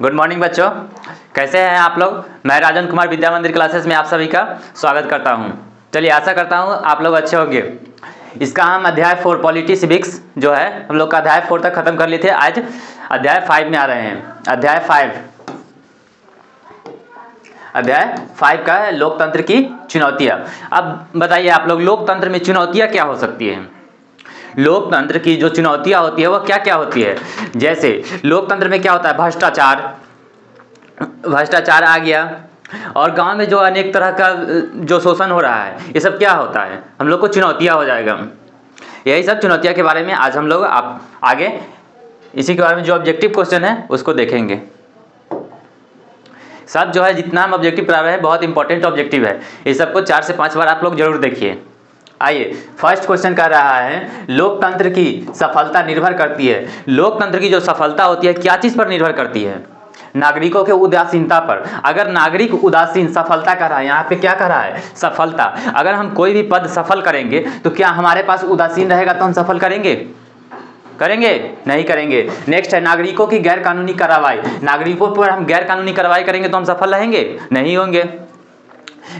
Good morning बच्चों, कैसे हैं आप लोग। मैं राजन कुमार विद्या मंदिर क्लासेस में आप सभी का स्वागत करता हूं। चलिए, आशा करता हूं आप लोग अच्छे होंगे। इसका हम अध्याय 4 पॉलिटी सिविक्स जो है हम लोग का अध्याय 4 तक खत्म कर लिए थे। आज अध्याय 5 में आ रहे हैं। अध्याय 5 का है लोकतंत्र की चुनौतियां। अब बताइए आप लोग, लोकतंत्र में चुनौतियां क्या हो सकती हैं। लोकतंत्र की जो चुनौतियां होती है वो क्या क्या होती है। जैसे लोकतंत्र में क्या होता है, भ्रष्टाचार आ गया, और गांव में जो अनेक तरह का जो शोषण हो रहा है, ये सब क्या होता है, हम लोग को चुनौतियां हो जाएगा। यही सब चुनौतियां के बारे में आज हम लोग आगे इसी के बारे में जो ऑब्जेक्टिव क्वेश्चन है उसको देखेंगे। सब जो है जितना हम ऑब्जेक्टिव पढ़ा रहे हैं बहुत इंपॉर्टेंट ऑब्जेक्टिव है, ये सबको 4 से 5 बार आप लोग जरूर देखिए। आइए, फर्स्ट क्वेश्चन कर रहा है लोकतंत्र की सफलता निर्भर करती है। लोकतंत्र की जो सफलता होती है क्या चीज पर निर्भर करती है, नागरिकों के उदासीनता पर। अगर नागरिक उदासीन सफलता कर रहा है, यहाँ पे क्या कर रहा है, सफलता। अगर हम कोई भी पद सफल करेंगे तो क्या हमारे पास उदासीन रहेगा तो हम सफल करेंगे? नहीं करेंगे। नेक्स्ट है नागरिकों की गैर कानूनी कार्रवाई। नागरिकों पर हम गैर कानूनी कार्रवाई करेंगे तो हम सफल रहेंगे? नहीं होंगे।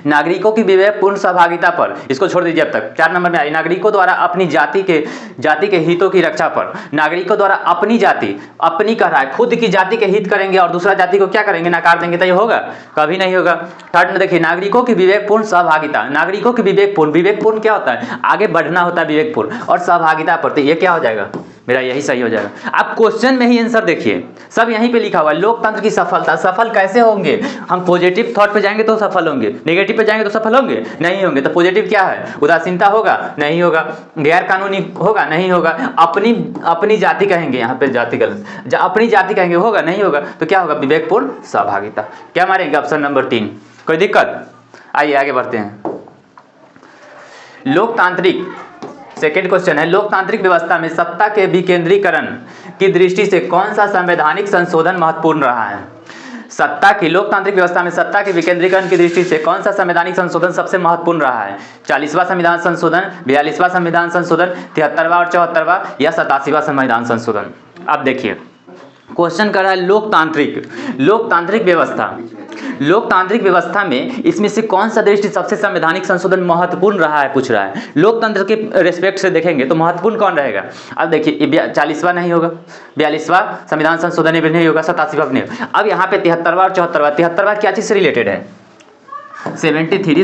नागरिकों की विवेकपूर्ण सहभागिता पर, इसको छोड़ दीजिए अब तक। 4 नंबर में आई नागरिकों द्वारा अपनी जाति के हितों की रक्षा पर। नागरिकों द्वारा अपनी जाति, अपनी कह रहा है, खुद की जाति के हित करेंगे और दूसरा जाति को क्या करेंगे, नकार देंगे, तो ये होगा? कभी नहीं होगा। थर्ड में देखिए नागरिकों की विवेकपूर्ण सहभागिता। नागरिकों की विवेकपूर्ण क्या होता है, आगे बढ़ना होता है विवेकपूर्ण, और सहभागिता पर, तो ये क्या हो जाएगा, मेरा यही सही हो जाएगा। आप क्वेश्चन में ही आंसर देखिए, सब यहीं पे लिखा हुआ है। लोकतंत्र की सफलता, सफल कैसे होंगे हम? पॉजिटिव थॉट पे जाएंगे तो सफल होंगे, नेगेटिव पे जाएंगे तो सफल होंगे? नहीं होंगे। तो पॉजिटिव क्या है, उदासीनता होगा? नहीं होगा। गैर कानूनी होगा? नहीं होगा। अपनी जाति कहेंगे, यहाँ पे जाति गलत, अपनी जाति कहेंगे, होगा? नहीं होगा। तो क्या होगा, विवेकपूर्ण सहभागिता। क्या मारेंगे, ऑप्शन नंबर 3। कोई दिक्कत? आइए आगे बढ़ते हैं। लोकतांत्रिक, सेकेंड क्वेश्चन है लोकतांत्रिक व्यवस्था में सत्ता के विकेंद्रीकरण की दृष्टि से कौन सा संवैधानिक संशोधन महत्वपूर्ण रहा है? लोकतांत्रिक व्यवस्था में सत्ता के विकेंद्रीकरण की दृष्टि से कौन सा संवैधानिक संशोधन सबसे महत्वपूर्ण रहा है? 40वां संविधान संशोधन, 42वां संविधान संशोधन, 73वां और 74वां, या 87वां संविधान संशोधन? अब देखिए क्वेश्चन कर रहा है लोकतांत्रिक व्यवस्था में इसमें से कौन सा दृष्टि सबसे संवैधानिक संशोधन महत्वपूर्ण रहा है, पूछ रहा है। लोकतंत्र के रेस्पेक्ट से देखेंगे तो महत्वपूर्ण कौन रहेगा? अब देखिए 40वां नहीं होगा, 42वां संविधान संशोधन भी नहीं होगा, 87वां भी नहीं होगा। अब यहाँ पे 73वां और 74वां, 73वां क्या चीज से रिलेटेड है? 73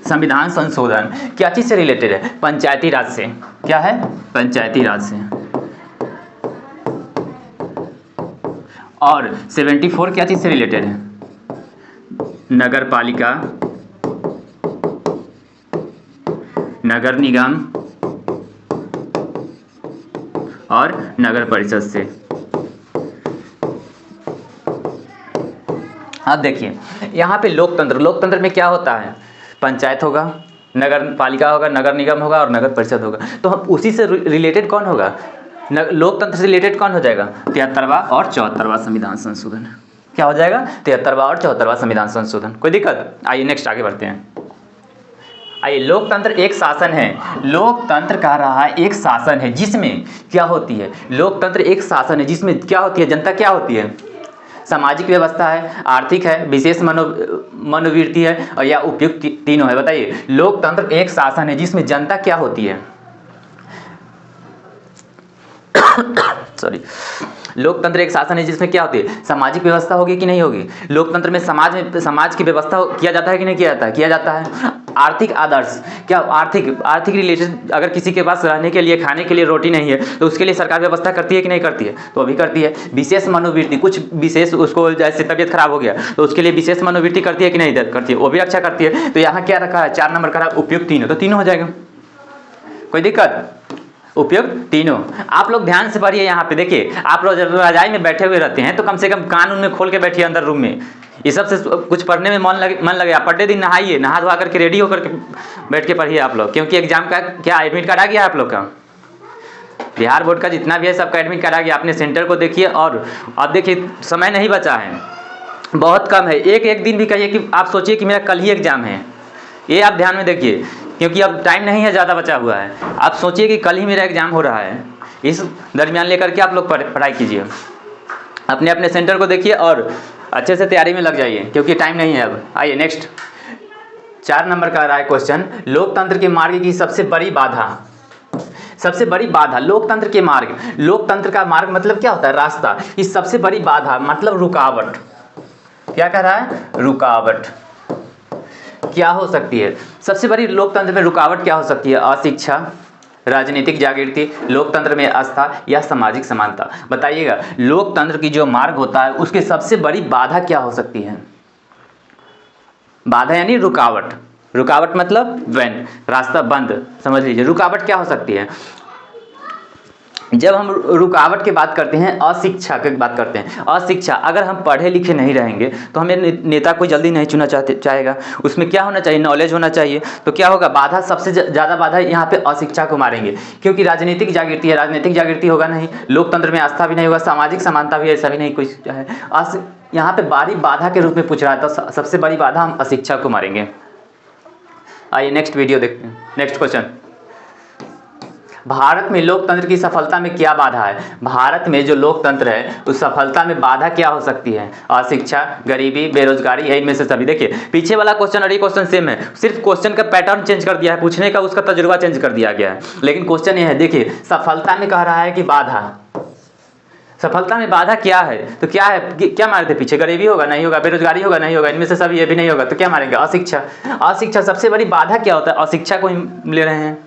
संविधान संशोधन क्या चीज से रिलेटेड है? पंचायती राज से। क्या है? पंचायती राज से। और 74 क्या चीज से रिलेटेड है? नगर पालिका, नगर निगम और नगर परिषद से। अब देखिए यहाँ पे लोकतंत्र में क्या होता है, पंचायत होगा, नगर पालिका होगा, नगर निगम होगा और नगर परिषद होगा। तो हम उसी से रिलेटेड कौन होगा, लोकतंत्र से रिलेटेड कौन हो जाएगा? 73वां और 74वां संविधान संशोधन। क्या हो जाएगा? 73वां और 74वां संविधान संशोधन। कोई दिक्कत? आइए नेक्स्ट आगे बढ़ते हैं। आइए, लोकतंत्र एक शासन है। लोकतंत्र कह रहा है एक शासन है जिसमें क्या होती है, लोकतंत्र एक शासन है जिसमें क्या होती है, जनता क्या होती है, सामाजिक व्यवस्था है, आर्थिक है, विशेष मनोवृत्ति है, और या उपयुक्त तीनों है। बताइए, लोकतंत्र एक शासन है जिसमें जनता क्या होती है, सॉरी, लोकतंत्र एक शासन है जिसमें क्या होती है, सामाजिक व्यवस्था होगी कि नहीं होगी? लोकतंत्र में समाज की व्यवस्था किया जाता है कि नहीं किया जाता है? किया जाता है। आर्थिक आदर्श, क्या आर्थिक रिलेटेड, अगर किसी के पास रहने के लिए, खाने के लिए रोटी नहीं है तो उसके लिए सरकार व्यवस्था करती है कि नहीं करती है? तो अभी करती है। विशेष मनोवृत्ति, कुछ विशेष, उसको जैसे तबियत खराब हो गया तो उसके लिए विशेष मनोवृत्ति करती है कि नहीं करती है? वो भी अच्छा करती है। तो यहाँ क्या रखा है, 4 नंबर का उपयुक्त तीनों, तो तीनों हो जाएगा। कोई दिक्कत? उपयुक्त तीनों। आप लोग ध्यान से पढ़िए। यहाँ पे देखिए, आप लोग जब रजाई में बैठे हुए रहते हैं तो कम से कम कान उन में खोल के बैठिए अंदर रूम में। ये सब से कुछ पढ़ने में मन लगे। आप पढ़े दिन नहाइए, नहा धोआ करके रेडी होकर के बैठ के पढ़िए आप लोग, क्योंकि एग्जाम का क्या एडमिट कार्ड आ गया आप लोग का, बिहार बोर्ड का जितना भी है सबका एडमिट कार्ड आ गया। अपने सेंटर को देखिए, और अब देखिए समय नहीं बचा है, बहुत कम है। एक दिन भी कहिए कि आप सोचिए कि मेरा कल ही एग्जाम है, ये आप ध्यान में देखिए, क्योंकि अब टाइम नहीं है, ज़्यादा बचा हुआ है। आप सोचिए कि कल ही मेरा एग्जाम हो रहा है, इस दरमियान लेकर के आप लोग पढ़ाई कीजिए। अपने अपने सेंटर को देखिए और अच्छे से तैयारी में लग जाइए क्योंकि टाइम नहीं है अब। आइए नेक्स्ट 4 नंबर का रहा है क्वेश्चन, लोकतंत्र के मार्ग की सबसे बड़ी बाधा। सबसे बड़ी बाधा लोकतंत्र के मार्ग, लोकतंत्र का मार्ग मतलब क्या होता है? रास्ता। इस सबसे बड़ी बाधा मतलब रुकावट। क्या कह रहा है? रुकावट क्या हो सकती है? सबसे बड़ी लोकतंत्र में रुकावट क्या हो सकती है? अशिक्षा, राजनीतिक जागृति, लोकतंत्र में आस्था या सामाजिक समानता। बताइएगा लोकतंत्र की जो मार्ग होता है उसकी सबसे बड़ी बाधा क्या हो सकती है? बाधा यानी रुकावट, रुकावट मतलब वैन, रास्ता बंद, समझ लीजिए। रुकावट क्या हो सकती है? जब हम रुकावट की बात करते हैं, अशिक्षा की बात करते हैं, अशिक्षा, अगर हम पढ़े लिखे नहीं रहेंगे तो हमें नेता कोई जल्दी नहीं चुना चाहेगा। उसमें क्या होना चाहिए? नॉलेज होना चाहिए। तो क्या होगा? बाधा, सबसे ज़्यादा बाधा यहाँ पे अशिक्षा को मारेंगे, क्योंकि राजनीतिक जागृति है, राजनीतिक जागृति होगा नहीं, लोकतंत्र में आस्था भी नहीं होगा, सामाजिक समानता भी ऐसा भी नहीं कुछ है। यहाँ पे बड़ी बाधा के रूप में पूछ रहा है, तो सबसे बड़ी बाधा हम अशिक्षा को मारेंगे। आइए नेक्स्ट वीडियो देखते हैं। नेक्स्ट क्वेश्चन, भारत में लोकतंत्र की सफलता में क्या बाधा है? भारत में जो लोकतंत्र है उस सफलता में बाधा क्या हो सकती है? अशिक्षा, गरीबी, बेरोजगारी या इनमें से सभी। देखिए पीछे वाला क्वेश्चन और ये क्वेश्चन सेम है, सिर्फ क्वेश्चन का पैटर्न चेंज कर दिया है, पूछने का उसका तजुर्बा चेंज कर दिया गया है, लेकिन क्वेश्चन ये है। देखिए सफलता में कह रहा है कि बाधा, सफलता में बाधा क्या है? तो क्या है? क्या मारे थे पीछे? गरीबी होगा? नहीं होगा। बेरोजगारी होगा? नहीं होगा। इनमें से सभी ये भी नहीं होगा, तो क्या मारेंगे? अशिक्षा। अशिक्षा सबसे बड़ी बाधा क्या होता है? अशिक्षा को ही ले रहे हैं।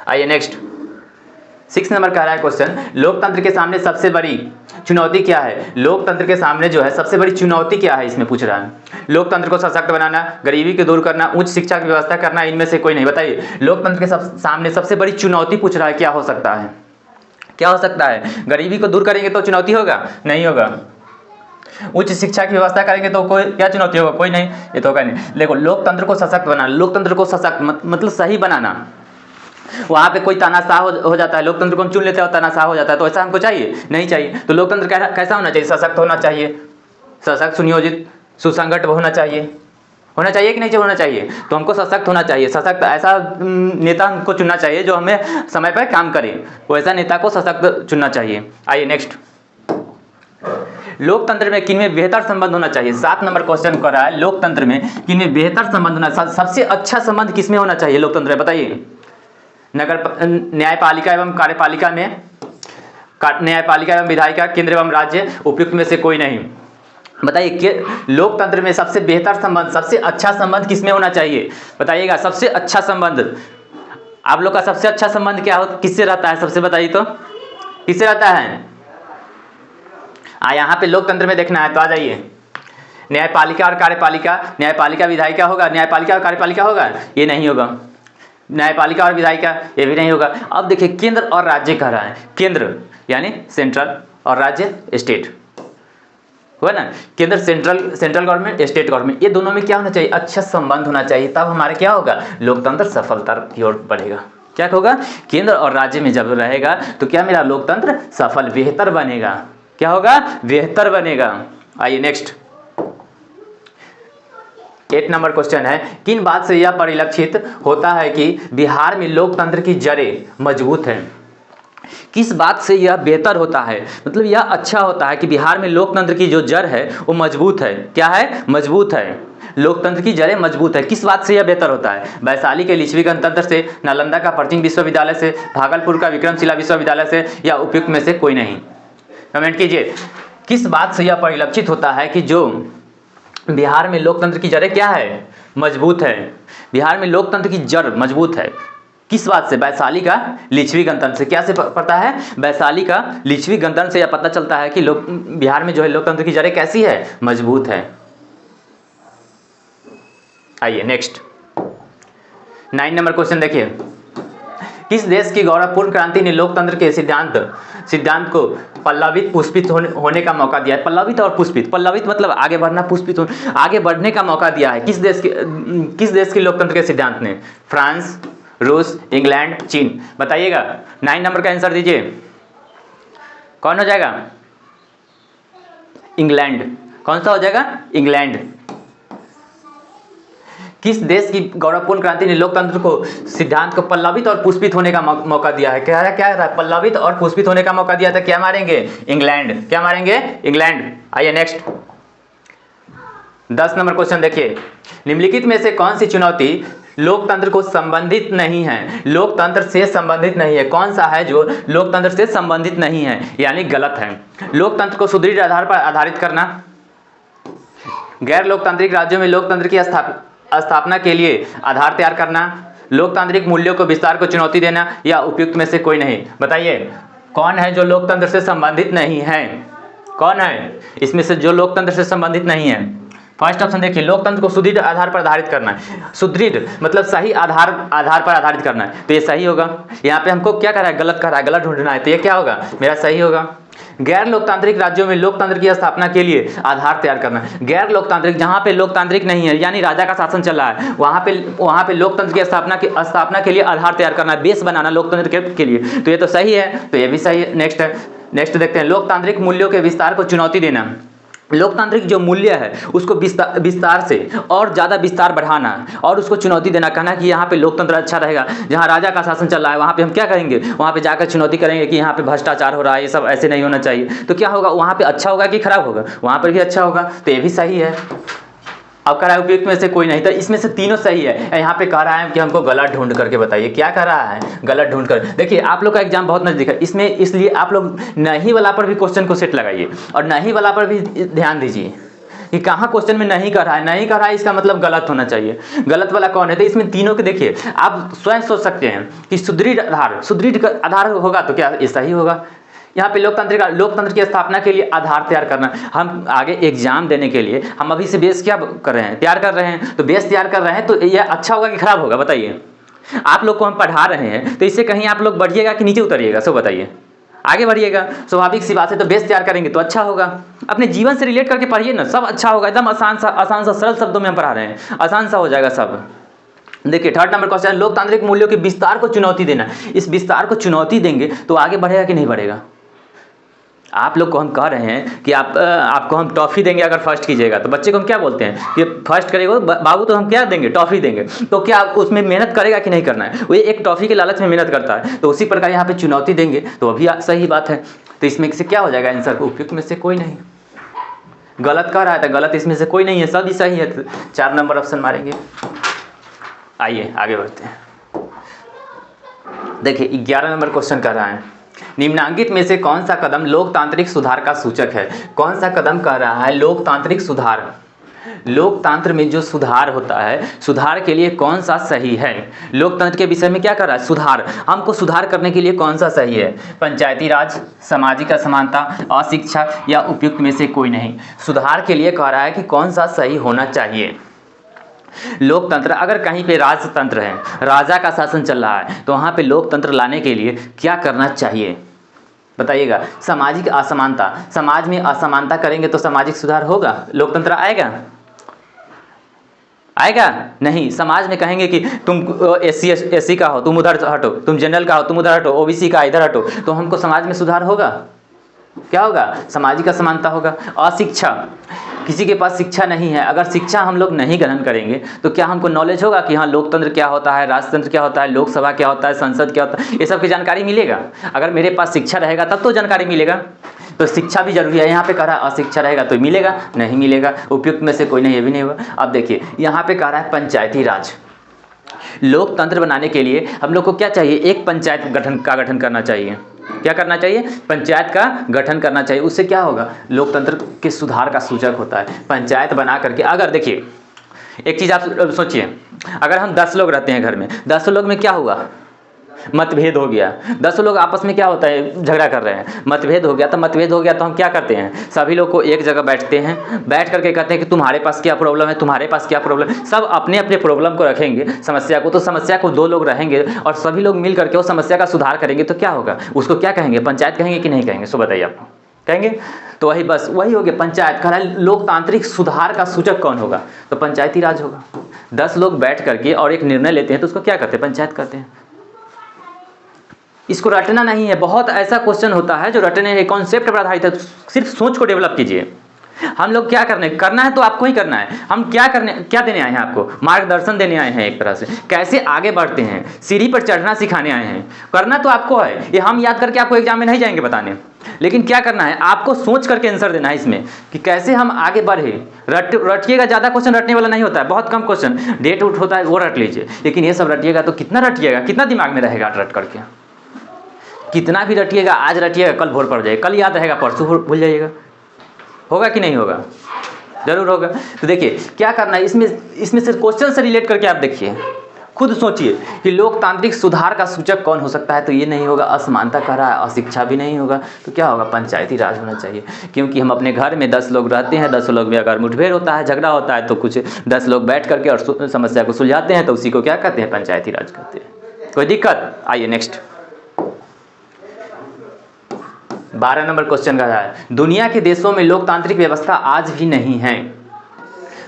आइए नेक्स्ट 6 नंबर का रहा है क्वेश्चन, लोकतंत्र के सामने सबसे बड़ी चुनौती क्या है? लोकतंत्र के सामने जो है सबसे बड़ी चुनौती क्या है, इसमें पूछ रहा है। लोकतंत्र को सशक्त बनाना, गरीबी को दूर करना, उच्च शिक्षा की व्यवस्था करना, इनमें से कोई नहीं। बताइए लोकतंत्र के सामने सबसे बड़ी चुनौती पूछ रहा है, क्या हो सकता है? क्या हो सकता है? गरीबी को दूर करेंगे तो चुनौती होगा? नहीं होगा। उच्च शिक्षा की व्यवस्था करेंगे तो कोई क्या चुनौती होगा? कोई नहीं, ये तो होगा नहीं। देखो लोकतंत्र को सशक्त बनाना, लोकतंत्र को सशक्त मतलब सही बनाना। वहाँ पे कोई तानाशाह हो जाता है, लोकतंत्र को हम चुन लेते हैं और तानाशाह हो जाता है, तो ऐसा हमको चाहिए? नहीं चाहिए। तो लोकतंत्र कैसा होना चाहिए? सशक्त होना चाहिए, सशक्त, सुनियोजित, सुसंगठ होना चाहिए। होना चाहिए कि नहीं होना चाहिए? तो हमको सशक्त होना चाहिए। सशक्त ऐसा नेता हमको चुनना चाहिए जो हमें समय पर काम करे, वैसा नेता को सशक्त चुनना चाहिए। आइए नेक्स्ट, लोकतंत्र में किनमें बेहतर संबंध होना चाहिए? 7 नंबर क्वेश्चन कर रहा है, लोकतंत्र में किनमें बेहतर संबंध होना, सबसे अच्छा संबंध किसमें होना चाहिए लोकतंत्र में? बताइए। नगर न्यायपालिका एवं कार्यपालिका में, न्यायपालिका एवं विधायिका, केंद्र एवं राज्य, उपयुक्त में से कोई नहीं। बताइए लोकतंत्र में सबसे बेहतर संबंध, सबसे अच्छा संबंध किसमें होना चाहिए? बताइएगा सबसे अच्छा संबंध। आप लोग का सबसे अच्छा संबंध क्या हो, किससे रहता है? सबसे बताइए तो किससे रहता है? यहाँ पे लोकतंत्र में देखना है तो आ जाइए। न्यायपालिका और कार्यपालिका, न्यायपालिका विधायिका होगा, न्यायपालिका और कार्यपालिका होगा? ये नहीं होगा। न्यायपालिका और विधायिका, ये भी नहीं होगा। अब देखिए केंद्र और राज्य कह रहा है, केंद्र यानी सेंट्रल और राज्य स्टेट, हुआ ना? केंद्र सेंट्रल गवर्नमेंट, स्टेट गवर्नमेंट, ये दोनों में क्या होना चाहिए? अच्छा संबंध होना चाहिए, तब हमारे क्या होगा? लोकतंत्र सफलता की ओर बढ़ेगा। क्या होगा? केंद्र और राज्य में जब रहेगा तो क्या मेरा लोकतंत्र सफल, बेहतर बनेगा। क्या होगा? बेहतर बनेगा। आइए नेक्स्ट 8 नंबर क्वेश्चन है, किन बात से यह परिलक्षित होता है कि बिहार में लोकतंत्र की जड़ें मजबूत हैं? किस बात से यह बेहतर होता है, मतलब यह अच्छा होता है कि बिहार में लोकतंत्र की जो जड़ है वो मजबूत है? क्या है? मजबूत है। लोकतंत्र की जड़ें मजबूत है। किस बात से यह बेहतर होता है? वैशाली के लिच्छवी गणतंत्र से, नालंदा का प्राचीन विश्वविद्यालय से, भागलपुर का विक्रमशिला विश्वविद्यालय से, या उपयुक्त में से कोई नहीं। कमेंट कीजिए, किस बात से यह परिलक्षित होता है कि जो बिहार में लोकतंत्र की जड़ें क्या है? मजबूत है। बिहार में लोकतंत्र की जड़ मजबूत है। किस बात से? वैशाली का लिच्छवी गणतंत्र से। क्या से पता है? वैशाली का लिच्छवी गणतंत्र से यह पता चलता है कि बिहार में जो है लोकतंत्र की जड़ें कैसी है? मजबूत है। आइए नेक्स्ट 9 नंबर क्वेश्चन देखिए, किस देश की गौरवपूर्ण क्रांति ने लोकतंत्र के सिद्धांत को पल्लवित पुष्पित होने का मौका दिया है? पल्लवित और पुष्पित, पल्लवित मतलब आगे बढ़ना, पुष्पित आगे बढ़ने का मौका दिया है। किस देश के लोकतंत्र के सिद्धांत ने? फ्रांस, रूस, इंग्लैंड, चीन। बताइएगा 9 नंबर का आंसर दीजिए, कौन हो जाएगा? इंग्लैंड। कौन सा हो जाएगा? इंग्लैंड। किस देश की गौरवपूर्ण क्रांति ने लोकतंत्र को सिद्धांत को पल्लवित और पुष्पित होने का मौका दिया है? क्या रहा है? पल्लवित और पुष्पित होने का मौका दिया था। क्या मारेंगे? इंग्लैंड। क्या मारेंगे? इंग्लैंड। आइए नेक्स्ट 10 नंबर क्वेश्चन देखिए, निम्नलिखित में से कौन सी चुनौती लोकतंत्र को संबंधित नहीं है? लोकतंत्र से संबंधित नहीं है। कौन सा है जो लोकतंत्र से संबंधित नहीं है, यानी गलत है? लोकतंत्र को सुदृढ़ आधार पर आधारित करना, गैर लोकतांत्रिक राज्यों में लोकतंत्र की स्थापना के लिए आधार तैयार करना, लोकतांत्रिक मूल्यों को विस्तार को चुनौती देना, या उपयुक्त में से कोई नहीं। बताइए कौन है जो लोकतंत्र से संबंधित नहीं है? कौन है इसमें से जो लोकतंत्र से संबंधित नहीं है? फर्स्ट ऑप्शन देखिए, लोकतंत्र को सुदृढ़ आधार पर आधारित करना है। सुदृढ़ मतलब सही आधार पर आधारित करना है, तो ये सही होगा। यहाँ पे हमको क्या कर रहा है? गलत कर रहा है, गलत ढूंढना है, तो ये क्या होगा? मेरा सही होगा। गैर लोकतांत्रिक राज्यों में लोकतंत्र की स्थापना के लिए आधार तैयार करना। गैर लोकतांत्रिक, जहां पे लोकतांत्रिक नहीं है यानी राजा का शासन चल रहा है, वहां पे लोकतंत्र की स्थापना के लिए आधार तैयार करना, बेस बनाना लोकतंत्र के लिए, तो ये तो सही है, तो ये भी सही है। नेक्स्ट देखते हैं, लोकतांत्रिक मूल्यों के विस्तार को चुनौती देना। लोकतांत्रिक जो मूल्य है उसको विस्तार से और ज़्यादा विस्तार बढ़ाना और उसको चुनौती देना, कहना कि यहाँ पे लोकतंत्र अच्छा रहेगा, जहाँ राजा का शासन चल रहा है वहाँ पे हम क्या करेंगे? वहाँ पे जाकर चुनौती करेंगे कि यहाँ पे भ्रष्टाचार हो रहा है, ये सब ऐसे नहीं होना चाहिए, तो क्या होगा? वहाँ पे अच्छा होगा कि खराब होगा? वहाँ पर भी अच्छा होगा, तो ये भी सही है। अब कह रहा है उपयुक्त में से कोई नहीं, तो इसमें से तीनों सही है। यहाँ पे कह रहा है कि हमको गलत ढूंढ करके बताइए। क्या कर रहा है? गलत ढूंढ कर। देखिए आप लोग का एग्जाम बहुत नजदीक है, इसमें इसलिए आप लोग नहीं वाला पर भी क्वेश्चन को सेट लगाइए और नहीं वाला पर भी ध्यान दीजिए कि कहाँ क्वेश्चन में नहीं कर रहा है। नहीं कर रहा है इसका मतलब गलत होना चाहिए। गलत वाला कौन है? तो इसमें तीनों के देखिए, आप स्वयं सोच सकते हैं कि सुदृढ़ आधार होगा तो क्या ऐसा ही होगा? यहाँ पे लोकतंत्र की स्थापना के लिए आधार तैयार करना। हम आगे एग्जाम देने के लिए हम अभी से बेस क्या कर रहे हैं? तैयार कर रहे हैं। तो बेस तैयार कर रहे हैं, तो यह अच्छा होगा कि खराब होगा? बताइए। आप लोग को हम पढ़ा रहे हैं तो इससे कहीं आप लोग बढ़िएगा कि नीचे उतरिएगा? सब बताइए। आगे बढ़िएगा, स्वाभाविक सी बात है। तो बेस तैयार करेंगे तो अच्छा होगा। अपने जीवन से रिलेट करके पढ़िए ना, सब अच्छा होगा। एकदम आसान सा सरल शब्दों में हम पढ़ा रहे हैं, आसान सा हो जाएगा सब। देखिए 3rd नंबर क्वेश्चन, लोकतांत्रिक मूल्यों के विस्तार को चुनौती देना। इस विस्तार को चुनौती देंगे तो आगे बढ़ेगा कि नहीं बढ़ेगा? आप लोग को हम कह रहे हैं कि आपको हम टॉफ़ी देंगे अगर फर्स्ट कीजिएगा, तो बच्चे को हम क्या बोलते हैं कि फर्स्ट करेगा बाबू तो हम क्या देंगे? टॉफ़ी देंगे। तो क्या उसमें मेहनत करेगा कि नहीं करना है? वो एक टॉफ़ी के लालच में मेहनत करता है, तो उसी प्रकार यहाँ पे चुनौती देंगे तो अभी सही बात है। तो इसमें से क्या हो जाएगा आंसर? उपयुक्त में से कोई नहीं। गलत कह रहा है तो गलत इसमें से कोई नहीं है, सब ही सही है। 4 नंबर ऑप्शन मारेंगे। आइए आगे बढ़ते हैं। देखिए 11 नंबर क्वेश्चन कर रहा है, निम्नांकित में से कौन सा कदम लोकतांत्रिक सुधार का सूचक है? कौन सा कदम कह रहा है? लोकतांत्रिक सुधार। लोकतंत्र में जो सुधार होता है, सुधार के लिए कौन सा सही है? लोकतंत्र के विषय में क्या कर रहा है? सुधार। हमको सुधार करने के लिए कौन सा सही है? पंचायती राज, सामाजिक असमानता, अशिक्षा, या उपयुक्त में से कोई नहीं। सुधार के लिए कह रहा है कि कौन सा सही होना चाहिए। लोकतंत्र, अगर कहीं पे राजतंत्र है, राजा का शासन चल रहा है, तो वहाँ पे लोकतंत्र लाने के लिए क्या करना चाहिए? बताइएगा। सामाजिक असमानता, समाज में असमानता करेंगे तो सामाजिक सुधार होगा? लोकतंत्र आएगा? आएगा नहीं। समाज में कहेंगे कि तुम एससी का हो तुम उधर हटो, तुम जनरल का हो तुम उधर हटो, ओबीसी का इधर हटो, तो हमको समाज में सुधार होगा? क्या होगा? सामाजिक असमानता होगा। अशिक्षा, किसी के पास शिक्षा नहीं है, अगर शिक्षा हम लोग नहीं ग्रहण करेंगे तो क्या हमको नॉलेज होगा कि हाँ लोकतंत्र क्या होता है, राजतंत्र क्या होता है, लोकसभा क्या होता है, संसद क्या होता है, ये सब की जानकारी मिलेगा? अगर मेरे पास शिक्षा रहेगा तब तो जानकारी मिलेगा। तो शिक्षा भी जरूरी है। यहाँ पे कह रहा है अशिक्षा रहेगा तो मिलेगा? नहीं मिलेगा। उपयुक्त में से कोई नहीं, ये भी नहीं होगा। अब देखिए यहाँ पे कह रहा है पंचायती राज। लोकतंत्र बनाने के लिए हम लोग को क्या चाहिए? एक पंचायत का गठन करना चाहिए। क्या करना चाहिए? पंचायत का गठन करना चाहिए। उससे क्या होगा? लोकतंत्र के सुधार का सूचक होता है। पंचायत बना करके, अगर देखिए एक चीज़ आप सोचिए, अगर हम 10 लोग रहते हैं घर में, 10 लोग में क्या हुआ? मतभेद हो गया। 10 लोग आपस में क्या होता है? झगड़ा कर रहे हैं, मतभेद हो गया। तो मतभेद हो गया तो हम क्या करते हैं? सभी लोग को एक जगह बैठते हैं, बैठ करके कहते हैं कि तुम्हारे पास क्या प्रॉब्लम है, तुम्हारे पास क्या प्रॉब्लम है। सब अपने अपने प्रॉब्लम को रखेंगे, समस्या को। तो समस्या को 2 लोग रहेंगे और सभी लोग मिल करके वो समस्या का सुधार करेंगे तो क्या होगा? उसको क्या कहेंगे? पंचायत कहेंगे कि नहीं कहेंगे? सो बताइए आपको। कहेंगे? तो वही बस वही हो गया पंचायत। कह रहा है लोकतांत्रिक सुधार का सूचक कौन होगा? तो पंचायती राज होगा। 10 लोग बैठ करके और एक निर्णय लेते हैं तो उसको क्या करते हैं? पंचायत करते हैं। इसको रटना नहीं है। बहुत ऐसा क्वेश्चन होता है जो रटने है, कॉन्सेप्ट पर आधारित है। सिर्फ सोच को डेवलप कीजिए। हम लोग क्या करना है तो आपको ही करना है। हम क्या देने आए हैं आपको? मार्गदर्शन देने आए हैं, एक तरह से कैसे आगे बढ़ते हैं, सीढ़ी पर चढ़ना सिखाने आए हैं। करना तो आपको है, ये हम याद करके आपको एग्जाम में नहीं जाएंगे बताने, लेकिन क्या करना है आपको सोच करके आंसर देना है इसमें कि कैसे हम आगे बढ़े। रटिएगा, ज़्यादा क्वेश्चन रटने वाला नहीं होता है, बहुत कम क्वेश्चन डेट उठ होता है वो रट लीजिए, लेकिन ये सब रटिएगा तो कितना रटिएगा, कितना दिमाग में रहेगा रट करके। कितना भी रटिएगा, आज रटिएगा कल भोर पड़ जाएगा, कल याद रहेगा परसों भूल जाइएगा। होगा कि नहीं होगा? जरूर होगा। तो देखिए क्या करना है इसमें से क्वेश्चन से रिलेट करके आप देखिए, खुद सोचिए कि लोकतांत्रिक सुधार का सूचक कौन हो सकता है। तो ये नहीं होगा, असमानता कह रहा है, अशिक्षा भी नहीं होगा, तो क्या होगा? पंचायती राज होना चाहिए। क्योंकि हम अपने घर में 10 लोग रहते हैं, 10 लोग में अगर मुठभेड़ होता है, झगड़ा होता है, तो कुछ 10 लोग बैठ करके और समस्या को सुलझाते हैं, तो उसी को क्या कहते हैं? पंचायती राज कहते हैं। कोई दिक्कत? आइए नेक्स्ट 12 नंबर क्वेश्चन का है, दुनिया के देशों में लोकतांत्रिक व्यवस्था आज भी नहीं है।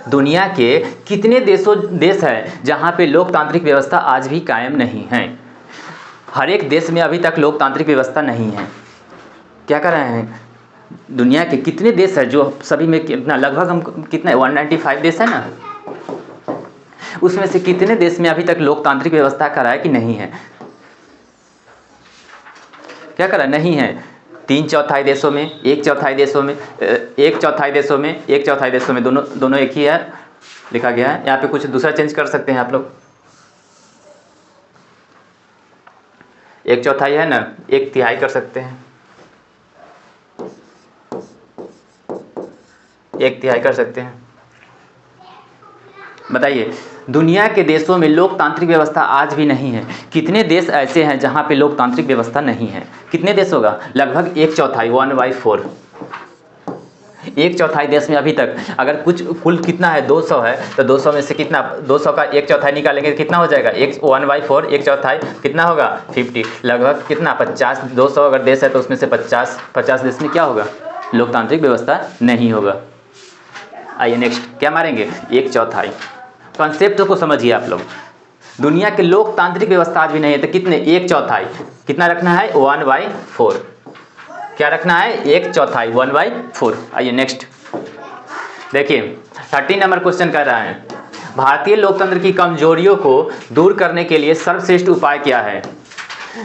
दुनिया के कितने देश हैं जहां पे लोकतांत्रिक व्यवस्था आज भी कायम नहीं है? हर एक देश में अभी तक लोकतांत्रिक व्यवस्था नहीं है। क्या कर रहे हैं? दुनिया के कितने देश हैं जो सभी में कितना, लगभग हम कितना 195 देश है ना, उसमें से कितने देश में अभी तक लोकतांत्रिक व्यवस्था करा है कि नहीं है? क्या करा? नहीं है। 3/4 देशों में, 1/4 देशों में, 1/4 देशों में, 1/4 देशों में, दोनों एक ही है, लिखा गया है। यहाँ पे कुछ दूसरा चेंज कर सकते हैं आप लोग। 1/4 है ना, 1/3 कर सकते हैं, 1/3 कर सकते हैं। बताइए, दुनिया के देशों में लोकतांत्रिक व्यवस्था आज भी नहीं है। कितने देश ऐसे हैं जहां पे लोकतांत्रिक व्यवस्था नहीं है? कितने देश होगा? लगभग 1/4, 1/4। 1/4 देश में अभी तक, अगर कुछ कुल कितना है 200 है, तो 200 में से कितना, 200 का 1/4 निकालेंगे तो कितना हो जाएगा? 1/4, 1/4 कितना होगा? 50। लगभग कितना? 50। 200 अगर देश है तो उसमें से 50 देश में क्या होगा? लोकतांत्रिक व्यवस्था नहीं होगा। आइए नेक्स्ट, क्या मारेंगे? 1/4। कॉन्सेप्ट को समझिए आप लोग। दुनिया के लोकतांत्रिक व्यवस्था आज भी नहीं है, तो कितने? 1/4। कितना रखना है? 1/4। क्या रखना है? 1/4, 1/4। आइए नेक्स्ट देखिए, 13 नंबर क्वेश्चन कह रहा है, भारतीय लोकतंत्र की कमजोरियों को दूर करने के लिए सर्वश्रेष्ठ उपाय क्या है?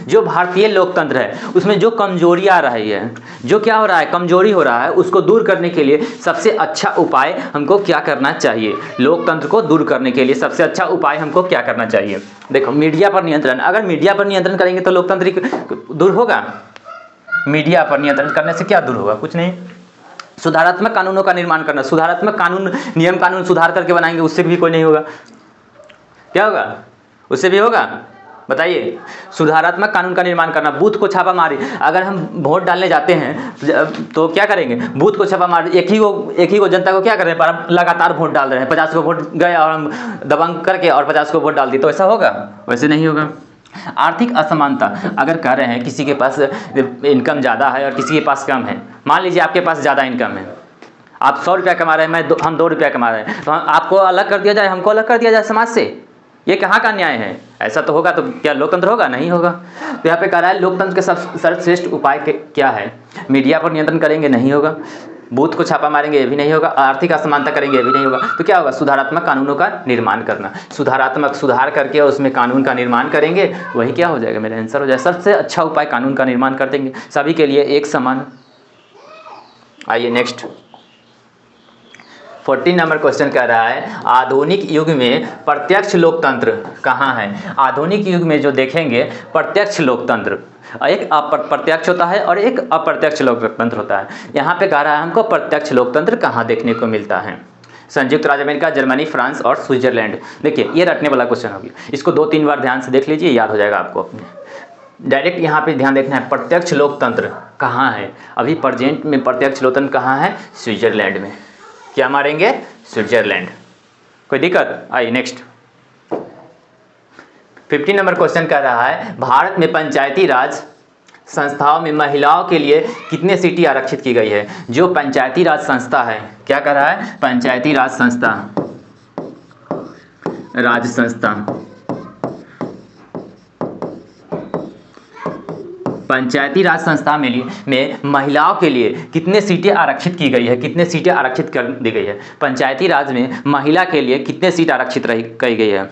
जो भारतीय लोकतंत्र है उसमें जो कमजोरी आ रही है, जो क्या हो रहा है, कमजोरी हो रहा है, उसको दूर करने के लिए सबसे अच्छा उपाय हमको क्या करना चाहिए? लोकतंत्र को दूर करने के लिए सबसे अच्छा उपाय हमको क्या करना चाहिए? देखो, मीडिया पर नियंत्रण। अगर मीडिया पर नियंत्रण करेंगे तो लोकतंत्र दूर होगा? मीडिया पर नियंत्रण करने से क्या दूर होगा? कुछ नहीं। सुधारात्मक कानूनों का निर्माण करना, सुधारात्मक कानून, नियम कानून सुधार करके बनाएंगे, उससे भी कोई नहीं होगा। क्या होगा? उससे भी होगा? बताइए। सुधारात्मक कानून का निर्माण करना, बूथ को छापा मारी। अगर हम वोट डालने जाते हैं तो क्या करेंगे? बूथ को छापा मार, एक ही को जनता को क्या कर रहे हैं? पर लगातार वोट डाल रहे हैं, 50 को वोट गए और हम दबंग करके और 50 को वोट डाल दी, तो ऐसा होगा? वैसे नहीं होगा। आर्थिक असमानता, अगर कह रहे हैं किसी के पास इनकम ज़्यादा है और किसी के पास कम है, मान लीजिए आपके पास ज़्यादा इनकम है, आप 100 रुपया कमा रहे हैं, हम 2 रुपया कमा रहे हैं, तो आपको अलग कर दिया जाए, हमको अलग कर दिया जाए समाज से? ये कहाँ का न्याय है? ऐसा तो होगा तो क्या लोकतंत्र होगा? नहीं होगा। तो यहाँ पे कह रहा है लोकतंत्र के सर्वश्रेष्ठ उपाय क्या है? मीडिया पर नियंत्रण करेंगे, नहीं होगा। बूथ को छापा मारेंगे, ये भी नहीं होगा। आर्थिक असमानता करेंगे, ये भी नहीं होगा। तो क्या होगा? सुधारात्मक कानूनों का निर्माण करना। सुधारात्मक, सुधार करके उसमें कानून का निर्माण करेंगे, वही क्या हो जाएगा? मेरा आंसर हो जाएगा। सबसे अच्छा उपाय कानून का निर्माण कर देंगे, सभी के लिए एक समान। आइए नेक्स्ट 14 नंबर क्वेश्चन कह रहा है, आधुनिक युग में प्रत्यक्ष लोकतंत्र कहाँ है? आधुनिक युग में जो देखेंगे प्रत्यक्ष लोकतंत्र, एक अप्रत्यक्ष होता है और एक अप्रत्यक्ष लोकतंत्र होता है। यहाँ पे कह रहा है हमको प्रत्यक्ष लोकतंत्र कहाँ देखने को मिलता है? संयुक्त राज्य अमेरिका, जर्मनी, फ्रांस और स्विट्जरलैंड। देखिए, ये रटने वाला क्वेश्चन होगी, इसको 2-3 बार ध्यान से देख लीजिए, याद हो जाएगा आपको अपने। डायरेक्ट यहाँ पे ध्यान देखना है, प्रत्यक्ष लोकतंत्र कहाँ है? अभी प्रेजेंट में प्रत्यक्ष लोकतंत्र कहाँ है? स्विट्जरलैंड में। क्या मारेंगे? स्विट्जरलैंड। कोई दिक्कत? आइए नेक्स्ट 15 नंबर क्वेश्चन कह रहा है, भारत में पंचायती राज संस्थाओं में महिलाओं के लिए कितने सीटें आरक्षित की गई है? जो पंचायती राज संस्था है, क्या कर रहा है? पंचायती राज संस्था, पंचायती राज संस्था में महिलाओं के लिए कितने सीटें आरक्षित की गई है, कितने सीटें आरक्षित कर दी गई है? पंचायती राज में महिला के लिए कितने सीट आरक्षित की गई है?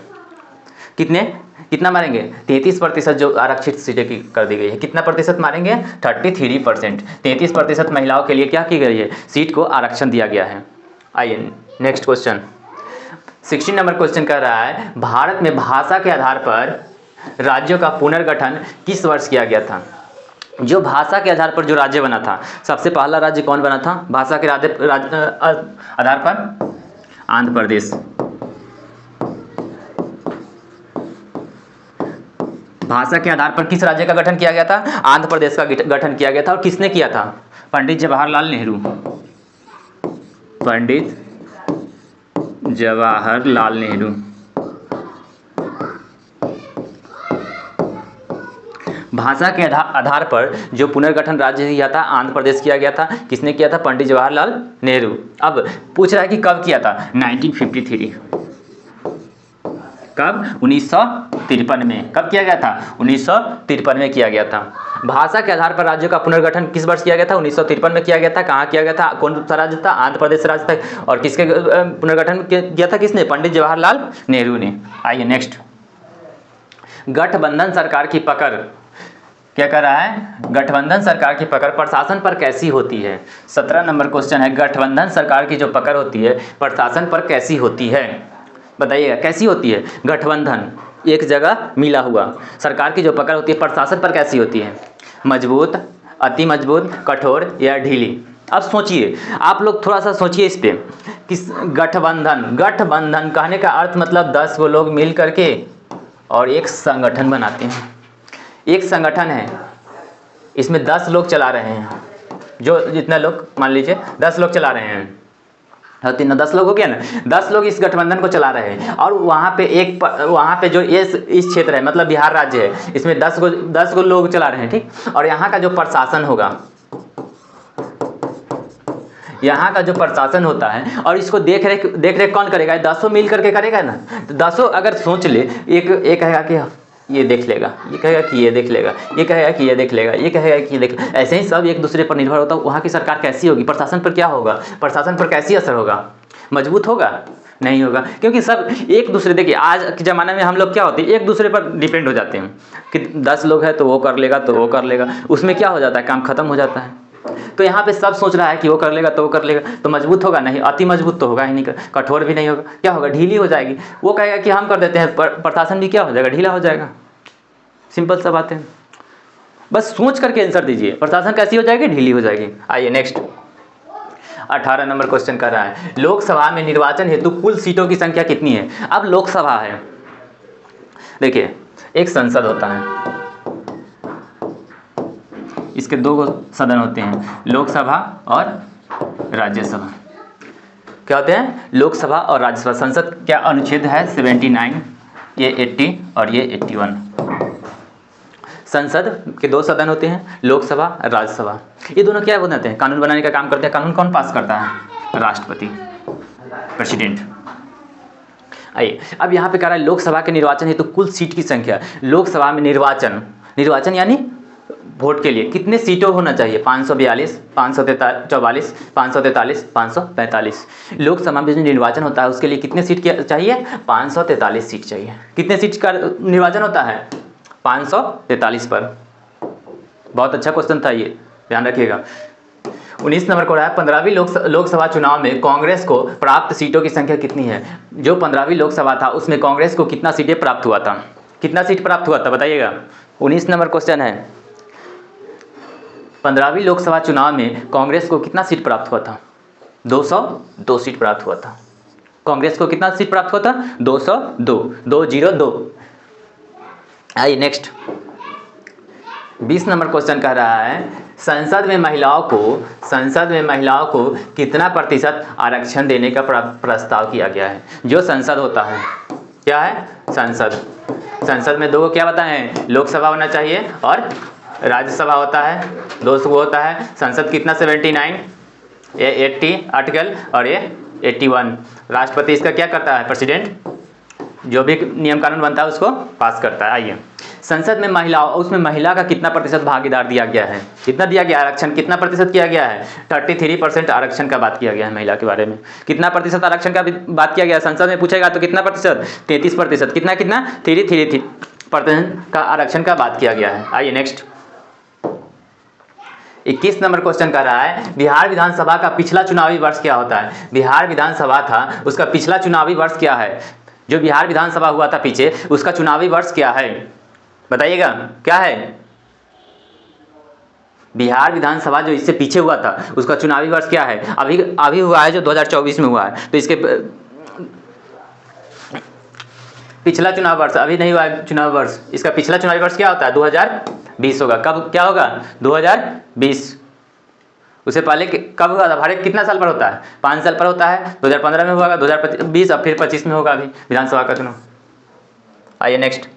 कितना मारेंगे? 33% जो आरक्षित सीटें की कर दी गई है। कितना प्रतिशत मारेंगे? 33%। 33% महिलाओं के लिए क्या की गई है? सीट को आरक्षण दिया गया है। आइए नेक्स्ट क्वेश्चन, 16 नंबर क्वेश्चन कह रहा है भारत में भाषा के आधार पर राज्यों का पुनर्गठन किस वर्ष किया गया था? जो भाषा के आधार पर जो राज्य बना था, सबसे पहला राज्य कौन बना था भाषा के आधार पर? आंध्र प्रदेश। भाषा के आधार पर किस राज्य का गठन किया गया था? आंध्र प्रदेश का गठन किया गया था। और किसने किया था? पंडित जवाहरलाल नेहरू। पंडित जवाहरलाल नेहरू। भाषा के आधार पर जो पुनर्गठन राज्य किया था आंध्र प्रदेश किया गया था। किसने किया था? पंडित जवाहरलाल नेहरू। अब पूछ रहा है कि कब किया था? 1953। कब? 1953 में। कब किया गया था? 1953 में किया गया था। भाषा के आधार पर राज्यों का पुनर्गठन किस वर्ष किया गया था? 1953 में किया गया था। कहाँ किया गया था? कौन सा राज्य था? आंध्र प्रदेश राज्य था। और किसके पुनर्गठन किया था? किसने? पंडित जवाहरलाल नेहरू ने। आइए नेक्स्ट, गठबंधन सरकार की पकड़ क्या कर रहा है? गठबंधन सरकार की पकड़ प्रशासन पर कैसी होती है? 17 नंबर क्वेश्चन है, गठबंधन सरकार की जो पकड़ होती है प्रशासन पर कैसी होती है? बताइएगा कैसी होती है? गठबंधन एक जगह मिला हुआ, सरकार की जो पकड़ होती है प्रशासन पर कैसी होती है? मजबूत, अति मजबूत, कठोर या ढीली? अब सोचिए, आप लोग थोड़ा सा सोचिए इस पे। किस गठबंधन कहने का अर्थ मतलब 10 गो लोग मिल करके और एक संगठन बनाते हैं। एक संगठन है, इसमें 10 लोग चला रहे हैं। जो जितना लोग मान लीजिए 10 लोग चला रहे हैं, 10 लोग हो गया ना, 10 लोग इस गठबंधन को चला रहे हैं। और वहाँ पे जो इस क्षेत्र है मतलब बिहार राज्य है, इसमें 10 गो लोग चला रहे हैं, ठीक। और यहाँ का जो प्रशासन होगा, यहाँ का जो प्रशासन होता है और इसको देख रेख कौन करेगा? 10 मिल करके करेगा ना। तो 10 अगर सोच ले, एक कहेगा कि ये देख लेगा, ये कहेगा कि ये देख लेगा, ये कहेगा कि ये देख लेगा, ये कहेगा कि ये देख लेगा, ऐसे ही सब एक दूसरे पर निर्भर होता है। वहाँ की सरकार कैसी होगी? प्रशासन पर क्या होगा? प्रशासन पर कैसी असर होगा? मजबूत होगा? नहीं होगा, क्योंकि सब एक दूसरे, देखिए आज के ज़माने में हम लोग क्या होते हैं, एक दूसरे पर डिपेंड हो जाते हैं कि 10 लोग हैं तो वो कर लेगा, तो वो कर लेगा, उसमें क्या हो जाता है, काम खत्म हो जाता है। तो यहाँ पे सब सोच रहा है कि वो कर लेगा तो वो कर लेगा, तो मजबूत होगा नहीं, अति मजबूत तो होगा ही नहीं, कठोर भी नहीं होगा, क्या होगा? ढीली हो जाएगी। वो कहेगा कि हम कर देते हैं, प्रशासन भी क्या हो जाएगा? ढीला हो जाएगा। सिंपल सा बात है, बस सोच करके आंसर दीजिए। प्रशासन कैसी हो जाएगी? ढीली हो जाएगी। आइए नेक्स्ट, 18 नंबर क्वेश्चन कर रहा है, लोकसभा में निर्वाचन हेतु कुल सीटों की संख्या कितनी है? अब लोकसभा है, देखिए एक संसद होता है, इसके 2 सदन होते हैं, लोकसभा और राज्यसभा। क्या होते हैं? लोकसभा और राज्यसभा। संसद क्या अनुच्छेद है? 79, ये 80 और ये 81। संसद के 2 सदन होते हैं, लोकसभा, राज्यसभा। ये दोनों क्या बनाते हैं? कानून बनाने का काम करते हैं। कानून कौन पास करता है? राष्ट्रपति, प्रेसिडेंट। आइए, अब यहाँ पे कह रहा है लोकसभा के निर्वाचन हेतु कुल सीट की संख्या। लोकसभा में निर्वाचन यानी वोट के लिए कितने सीटों होना चाहिए? 542, 544, 543, 545। लोकसभा में जो निर्वाचन होता है उसके लिए कितने सीट चाहिए? 543 सीट चाहिए। कितने सीट का निर्वाचन होता है? 543 पर। बहुत अच्छा क्वेश्चन था ये, ध्यान रखिएगा। 19 नंबर को रहा है, 15वीं लोकसभा चुनाव में कांग्रेस को प्राप्त सीटों की संख्या कितनी है? जो 15वीं लोकसभा था उसमें कांग्रेस को कितना सीटें प्राप्त हुआ था? कितना सीट प्राप्त हुआ था बताइएगा? 19 नंबर क्वेश्चन है, 15वीं लोकसभा चुनाव में कांग्रेस को कितना सीट प्राप्त हुआ था? 202 सीट प्राप्त हुआ था। कांग्रेस को कितना सीट प्राप्त हुआ था? 202, 202। आइए नेक्स्ट, 20 नंबर क्वेश्चन कह रहा है, संसद में महिलाओं को कितना प्रतिशत आरक्षण देने का प्रस्ताव किया गया है? जो संसद होता है, क्या है? संसद में 2 क्या बताएं? लोकसभा होना चाहिए और राज्यसभा होता है, 2 होता है। संसद कितना? 79, ये 80 आर्टिकल और ये 81। राष्ट्रपति इसका क्या करता है? प्रेसिडेंट, जो भी नियम कानून बनता है उसको पास करता है। आइए, संसद में महिला, उसमें महिला का कितना प्रतिशत भागीदार दिया गया है? कितना दिया गया आरक्षण, कितना प्रतिशत किया गया है? 33% आरक्षण का बात किया गया है महिला के बारे में। कितना प्रतिशत आरक्षण का बात किया गया? संसद में पूछेगा तो कितना प्रतिशत? 33%। कितना कितना? 33% का आरक्षण का बात किया गया है। आइए नेक्स्ट 21 नंबर क्वेश्चन कर रहा है, बिहार विधानसभा का पिछला चुनावी वर्ष क्या होता है? बिहार विधानसभा था, उसका पिछला चुनावी वर्ष क्या है? जो बिहार विधानसभा हुआ था पीछे, उसका चुनावी वर्ष क्या है? बताइएगा क्या है? बिहार विधानसभा जो इससे पीछे हुआ था, उसका चुनावी वर्ष क्या है? अभी हुआ है जो 2024 में हुआ है, तो इसके पिछला चुनाव वर्ष, अभी नहीं हुआ है चुनाव वर्ष, इसका पिछला चुनावी वर्ष क्या होता है? 2020 होगा। कब क्या होगा? 2020। उससे पहले कब हुआ था? भारत कितना साल पर होता है? 5 साल पर होता है। 2015 में हुआ, 2020, अब फिर 25 में होगा अभी विधानसभा का चुनाव। आइए नेक्स्ट,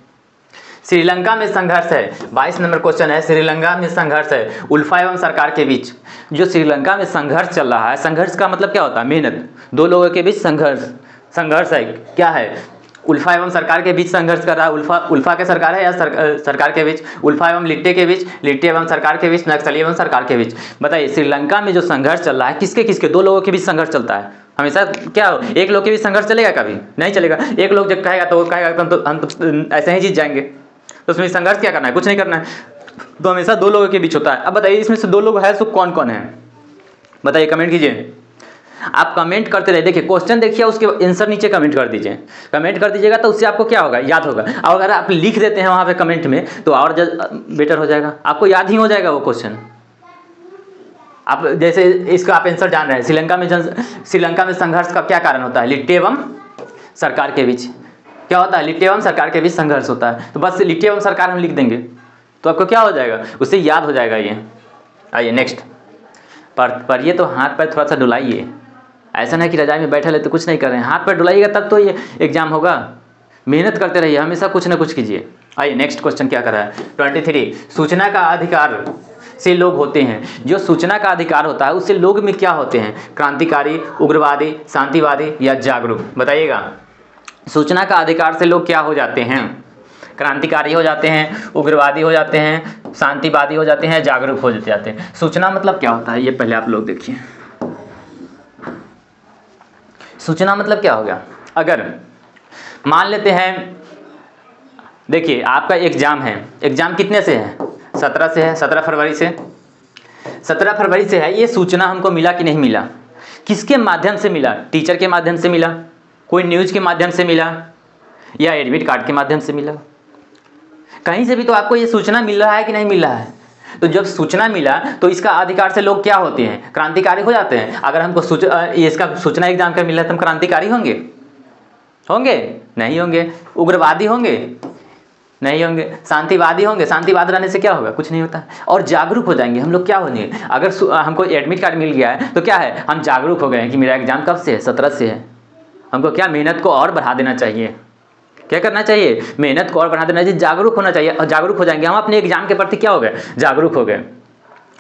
श्रीलंका में संघर्ष है। 22 नंबर क्वेश्चन है, श्रीलंका में संघर्ष है उल्फा एवं सरकार के बीच। जो श्रीलंका में संघर्ष चल रहा है, संघर्ष का मतलब क्या होता है? मेहनत। दो लोगों के बीच संघर्ष है। क्या है? उल्फा एवं सरकार के बीच संघर्ष कर रहा है। उल्फा के सरकार है या सरकार के बीच? उल्फा एवं लिट्टे के बीच, लिट्टे एवं सरकार के बीच, नक्सली एवं सरकार के बीच। बताइए श्रीलंका में जो संघर्ष चल रहा है, किसके किसके? दो लोगों के बीच संघर्ष चलता है हमेशा। क्या हो? एक लोग के बीच संघर्ष चलेगा? कभी नहीं चलेगा। एक लोग जब कहेगा तो वो कहेगा हम तो ऐसे ही जीत जाएंगे, तो उसमें संघर्ष क्या करना है? कुछ नहीं करना है। तो हमेशा दो लोगों के बीच होता है। अब बताइए इसमें से दो लोग है तो कौन कौन है? बताइए, कमेंट कीजिए। आप कमेंट करते रहे, देखिए क्वेश्चन देखिए, उसके आंसर नीचे कमेंट कर दीजिए। कमेंट कर दीजिएगा तो उससे आपको क्या होगा? याद होगा। और अगर आप लिख देते हैं वहाँ पे कमेंट में तो और बेटर हो जाएगा, आपको याद ही हो जाएगा वो क्वेश्चन। आप जैसे इसका आप आंसर जान रहे हैं, श्रीलंका में संघर्ष का क्या कारण होता है? लिट्टे एवं सरकार के बीच क्या होता है? लिट्टे एवं सरकार के बीच संघर्ष होता है। तो बस लिट्टे एवं सरकार हम लिख देंगे तो आपको क्या हो जाएगा? उससे याद हो जाएगा ये। आइए नेक्स्ट, पर ये तो हाथ पैर थोड़ा सा डुलाइए। ऐसा नहीं कि रजाई में बैठे तो कुछ नहीं कर रहे हैं, हाथ पैर डुलाइएगा तब तो ये एग्जाम होगा। मेहनत करते रहिए, हमेशा कुछ ना कुछ कीजिए। आइए नेक्स्ट क्वेश्चन क्या कर रहा है? 23, सूचना का अधिकार से लोग होते हैं। जो सूचना का अधिकार होता है उससे लोग में क्या होते हैं? क्रांतिकारी, उग्रवादी, शांतिवादी या जागरूक? बताइएगा। सूचना का अधिकार से लोग क्या हो जाते हैं? क्रांतिकारी हो जाते हैं, उग्रवादी हो जाते हैं, शांतिवादी हो जाते हैं, जागरूक हो जाते हैं। सूचना मतलब क्या होता है ये पहले आप लोग देखिए। सूचना मतलब क्या हो गया? अगर मान लेते हैं, देखिए आपका एग्जाम है, एग्जाम कितने से है? 17 से है, 17 फरवरी से। 17 फरवरी से है। ये सूचना हमको मिला कि नहीं मिला? किसके माध्यम से मिला? टीचर के माध्यम से मिला, कोई न्यूज़ के माध्यम से मिला, या एडमिट कार्ड के माध्यम से मिला? कहीं से भी तो आपको ये सूचना मिल रहा है कि नहीं मिल रहा है? तो जब सूचना मिला तो इसका अधिकार से लोग क्या होते हैं? क्रांतिकारी हो जाते हैं। अगर हमको इसका सूचना एग्जाम का मिला तो हम क्रांतिकारी होंगे? नहीं होंगे। उग्रवादी होंगे? नहीं होंगे। शांतिवादी होंगे? शांतिवाद रहने से क्या होगा? कुछ नहीं होता। और जागरूक हो जाएंगे हम लोग। क्या होंगे? अगर हमको एडमिट कार्ड मिल गया है तो क्या है? हम जागरूक हो गए हैं कि मेरा एग्जाम कब से है? 17 से है। हमको क्या मेहनत को और बढ़ा देना चाहिए। क्या करना चाहिए? मेहनत को और बढ़ा देना चाहिए, जागरूक होना चाहिए। और जागरूक हो जाएंगे हम अपने एग्जाम के प्रति। क्या हो गए? जागरूक हो गए।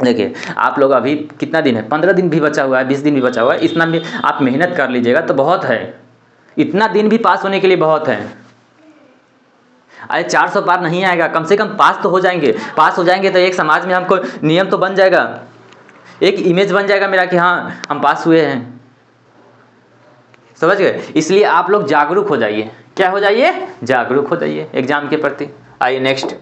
देखिए आप लोग अभी कितना दिन है? 15 दिन भी बचा हुआ है, 20 दिन भी बचा हुआ है। इतना भी आप मेहनत कर लीजिएगा तो बहुत है। इतना दिन भी पास होने के लिए बहुत है। अरे 400 पार नहीं आएगा, कम से कम पास तो हो जाएंगे। पास हो जाएंगे तो एक समाज में हमको नियम तो बन जाएगा, एक इमेज बन जाएगा मेरा कि हाँ हम पास हुए हैं। समझ गए? इसलिए आप लोग जागरूक हो जाइए। क्या हो जाइए? जागरूक हो जाइए एग्जाम के प्रति। आइए नेक्स्ट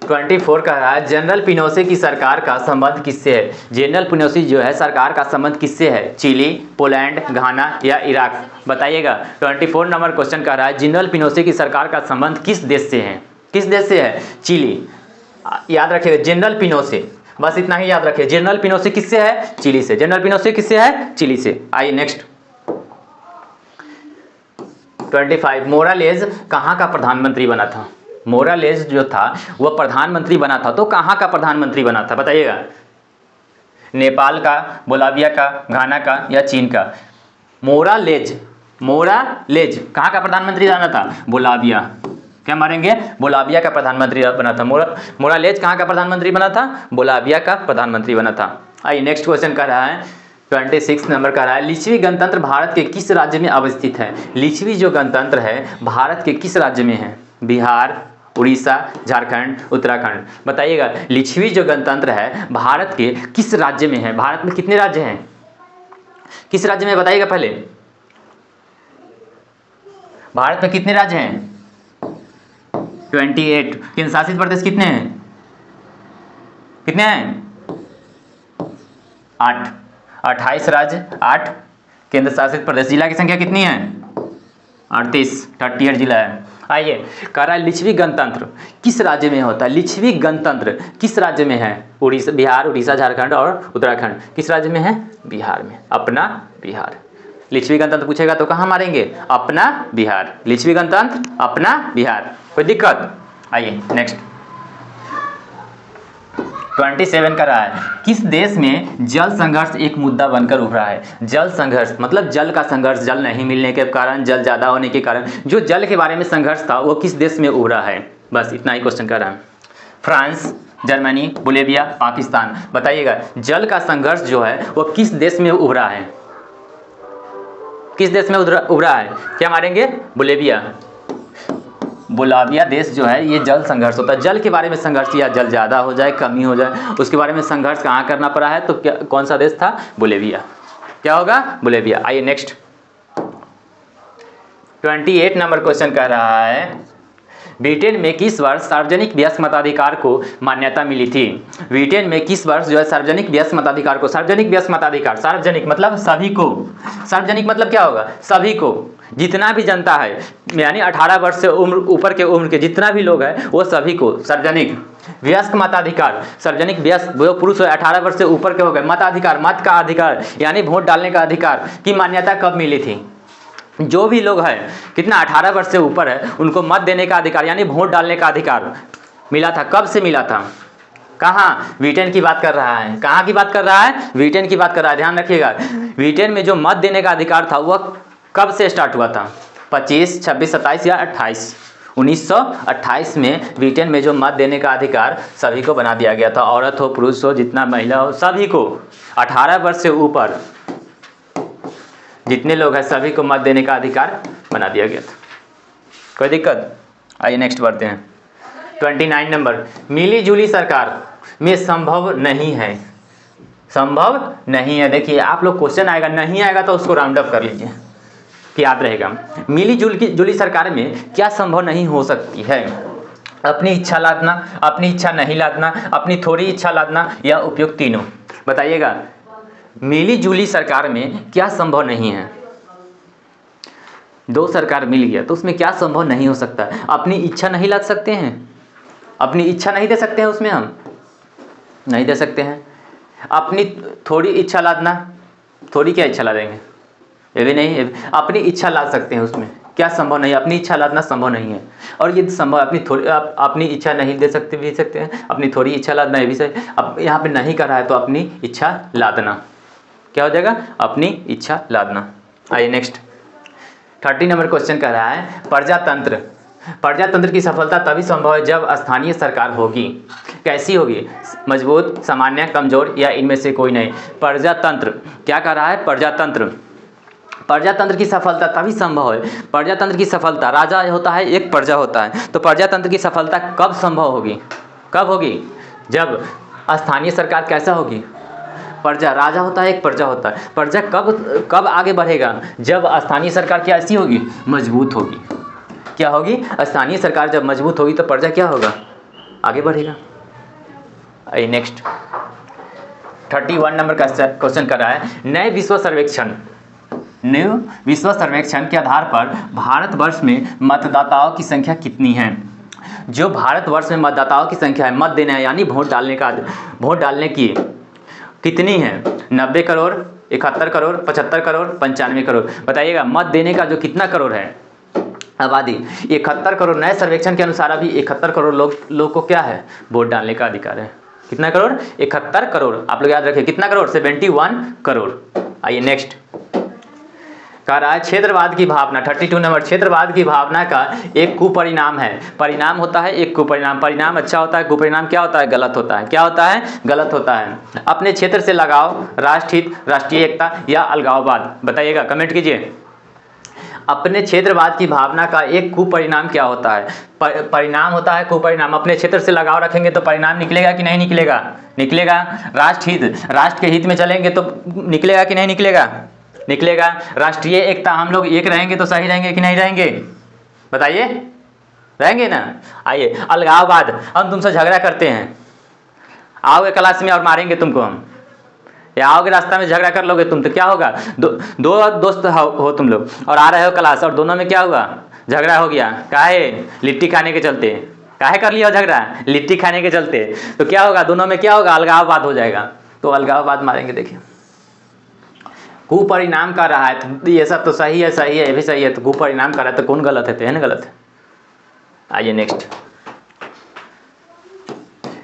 24 का है, जनरल पिनोसे की सरकार का संबंध किससे है? जनरल पिनोसे जो है सरकार का संबंध किससे है? चिली, पोलैंड, घाना या इराक? बताइएगा। 24 नंबर क्वेश्चन कह रहा है, जनरल पिनोसे की सरकार का संबंध किस देश से है? किस देश से है? चिली। याद रखिएगा जनरल पिनोसे, बस इतना ही याद रखिए। जनरल पिनोसे किससे है? चिली से। जनरल पिनोसे किससे है? चिली से। आइए नेक्स्ट 25, मोरालेज कहाँ का प्रधानमंत्री बना था? मोरालेज जो था वह प्रधानमंत्री बना था, तो कहाँ का प्रधानमंत्री बना था? बताइएगा। नेपाल का, बोलाविया का, घाना का या चीन का? मोरालेज कहाँ का प्रधानमंत्री बना था? बोलाविया। क्या मारेंगे? बोलाविया का प्रधानमंत्री बना था। मोरालेज कहाँ का प्रधानमंत्री बना था? बोलाविया का प्रधानमंत्री बना था। आइए नेक्स्ट क्वेश्चन कर रहा है 26 नंबर का रहा है, लिच्छवी गणतंत्र भारत के किस राज्य में अवस्थित है? लिच्छवी जो गणतंत्र है भारत के किस राज्य में है? बिहार, उड़ीसा, झारखंड, उत्तराखंड। बताइएगा लिच्छवी जो गणतंत्र है भारत के किस राज्य में है? भारत में कितने राज्य हैं? किस राज्य में बताइएगा पहले। भारत में कितने राज्य हैं? 28। केंद्र शासित प्रदेश कितने हैं? कितने हैं? 8। 28 राज्य, 8 केंद्र शासित प्रदेश। जिला की संख्या कितनी है? 38। 38 जिला है। आइए, कह रहा है लिच्छवी गणतंत्र किस राज्य में होता है? लिच्छवी गणतंत्र किस राज्य में है? उड़ीसा, बिहार, उड़ीसा, झारखंड और उत्तराखंड। किस राज्य में है? बिहार में। अपना बिहार। लिच्छवी गणतंत्र पूछेगा तो कहाँ मारेंगे? अपना बिहार। लिच्छवी गणतंत्र अपना बिहार। कोई दिक्कत? आइए नेक्स्ट 27 का रहा है किस देश में जल संघर्ष एक मुद्दा बनकर उभरा है? जल संघर्ष मतलब जल का संघर्ष, जल नहीं मिलने के कारण, जल ज्यादा होने के कारण जो जल के बारे में संघर्ष था वो किस देश में उभरा है? बस इतना ही क्वेश्चन कर रहा है। France, Germany, Bolivia, Pakistan. बताइएगा जल का संघर्ष जो है वो किस देश में उभरा है? किस देश में उभरा है? क्या मारेंगे? बोलिविया। बोलिविया देश जो है ये जल संघर्ष होता है, जल के बारे में संघर्ष, या जल ज़्यादा हो जाए, कमी हो जाए, उसके बारे में संघर्ष कहाँ करना पड़ा है? तो क्या, कौन सा देश था? बोलिविया। क्या होगा? बोलिविया। आइए नेक्स्ट 28 नंबर क्वेश्चन कह रहा है ब्रिटेन में किस वर्ष सार्वजनिक व्यस्त मताधिकार को मान्यता मिली थी? ब्रिटेन में किस वर्ष जो है सार्वजनिक व्यस्त मताधिकार को, सार्वजनिक व्यस्त मताधिकार, सार्वजनिक मतलब सभी को, सार्वजनिक मतलब क्या होगा? सभी को, जितना भी जनता है, यानी 18 वर्ष से ऊपर के उम्र के जितना भी लोग हैं वो सभी को सार्वजनिक व्यस्त मताधिकार, सार्वजनिक व्यस्त वो पुरुष 18 वर्ष से ऊपर के हो गए, मताधिकार, मत का अधिकार यानी वोट डालने का अधिकार की मान्यता कब मिली थी? जो भी लोग हैं कितना 18 वर्ष से ऊपर है उनको मत देने का अधिकार यानी वोट डालने का अधिकार मिला था। कब से मिला था? कहाँ? ब्रिटेन की बात कर रहा है। कहाँ की बात कर रहा है? ब्रिटेन की बात कर रहा है। ध्यान रखिएगा ब्रिटेन में जो मत देने का अधिकार था वह कब से स्टार्ट हुआ था? 25, 26, 27 या 28? 1928 में ब्रिटेन में जो मत देने का अधिकार सभी को बना दिया गया था। औरत हो, पुरुष हो, जितना महिला हो, सभी को 18 वर्ष से ऊपर जितने लोग हैं सभी को मत देने का अधिकार बना दिया गया था। कोई दिक्कत? आइए नेक्स्ट बढ़ते हैं 29 नंबर मिली जुली सरकार में संभव नहीं है। संभव नहीं है। देखिए आप लोग क्वेश्चन आएगा, नहीं आएगा तो उसको राउंड अप कर लीजिए कि याद रहेगा। मिली जुली सरकार में क्या संभव नहीं हो सकती है? अपनी इच्छा लादना, अपनी इच्छा नहीं लादना, अपनी थोड़ी इच्छा लादना या उपयुक्त तीनों। बताइएगा मिली जुली सरकार में क्या संभव नहीं है? दो सरकार मिल गया तो उसमें क्या संभव नहीं हो सकता? अपनी इच्छा नहीं लाद सकते हैं? अपनी इच्छा नहीं दे सकते हैं उसमें? हम नहीं दे सकते हैं। अपनी थोड़ी इच्छा लादना, थोड़ी क्या इच्छा ला देंगे? ये भी नहीं। अपनी इच्छा लाद सकते हैं उसमें क्या संभव नहीं? अपनी इच्छा लादना संभव नहीं है। और ये संभव अपनी इच्छा नहीं दे सकते भी सकते हैं, अपनी थोड़ी इच्छा लादना ये भी सही। अब यहाँ पे नहीं कर रहा है तो अपनी इच्छा लादना क्या हो जाएगा? अपनी इच्छा लादना। आइए नेक्स्ट 30 नंबर क्वेश्चन कह रहा है प्रजातंत्र। प्रजातंत्र की सफलता तभी संभव है जब स्थानीय सरकार होगी। कैसी होगी? मजबूत, सामान्य, कमजोर या इनमें से कोई नहीं। प्रजातंत्र क्या कह रहा है? प्रजातंत्र की सफलता तभी संभव है। प्रजातंत्र की सफलता, राजा होता है, एक प्रजा होता है, तो प्रजातंत्र की सफलता कब संभव होगी? कब होगी? जब स्थानीय सरकार कैसा होगी? प्रजा, राजा होता है, एक प्रजा होता है। प्रजा कब आगे बढ़ेगा? जब स्थानीय सरकार क्या ऐसी होगी? मजबूत होगी। क्या होगी? स्थानीय सरकार जब मजबूत होगी तो प्रजा क्या होगा? आगे बढ़ेगा। आइए नेक्स्ट 31 नंबर का क्वेश्चन कर रहा है नए विश्व सर्वेक्षण के आधार पर भारतवर्ष में मतदाताओं की संख्या कितनी है? जो भारतवर्ष में मतदाताओं की संख्या है, मत देना है यानी वोट डालने की कितनी है? 90 करोड़, 71 करोड़, 75 करोड़, 95 करोड़। बताइएगा मत देने का जो कितना करोड़ है आबादी? 71 करोड़। नए सर्वेक्षण के अनुसार अभी 71 करोड़ लोग को क्या है? वोट डालने का अधिकार है। कितना करोड़? 71 करोड़। आप लोग याद रखिए कितना करोड़? 71 करोड़। आइए नेक्स्ट कह रहा है क्षेत्रवाद की भावना। 32 नंबर क्षेत्रवाद की भावना का एक कुपरिणाम है। परिणाम होता है एक कुपरिणाम। परिणाम अच्छा होता है, कुपरिणाम क्या होता है? गलत होता है। क्या होता है? गलत होता है। अपने क्षेत्र से लगाव, राष्ट्रहित, राष्ट्रीय एकता या अलगाववाद। बताइएगा, कमेंट कीजिए। अपने क्षेत्रवाद की भावना का एक कुपरिणाम क्या होता है? परिणाम होता है कुपरिणाम। अपने क्षेत्र से लगाव रखेंगे तो परिणाम निकलेगा कि नहीं निकलेगा? निकलेगा। राष्ट्र के हित में चलेंगे तो निकलेगा कि नहीं निकलेगा? निकलेगा। राष्ट्रीय एकता, हम लोग एक रहेंगे तो सही रहेंगे कि नहीं रहेंगे? बताइए, रहेंगे ना? आइए, अलगाववाद, हम तुमसे झगड़ा करते हैं, आओगे क्लास में और मारेंगे तुमको हम, या आओगे रास्ता में झगड़ा कर लोगे तुम, तो क्या होगा? दो दोस्त हो तुम लोग और आ रहे हो क्लास, और दोनों में क्या हुआ? झगड़ा हो गया। काहे? लिट्टी खाने के चलते। काहे कर लिया हो झगड़ा? लिट्टी खाने के चलते। तो क्या होगा? दोनों में क्या होगा? अलगाववाद हो जाएगा। तो अलगाववाद मारेंगे। देखिए, कुपरिणाम कर रहा है, तो ये सब तो सही है, सही है, ये भी सही है, तो कुपरिणाम कर रहा है तो कौन गलत है? तो है ना गलत है। आइए नेक्स्ट,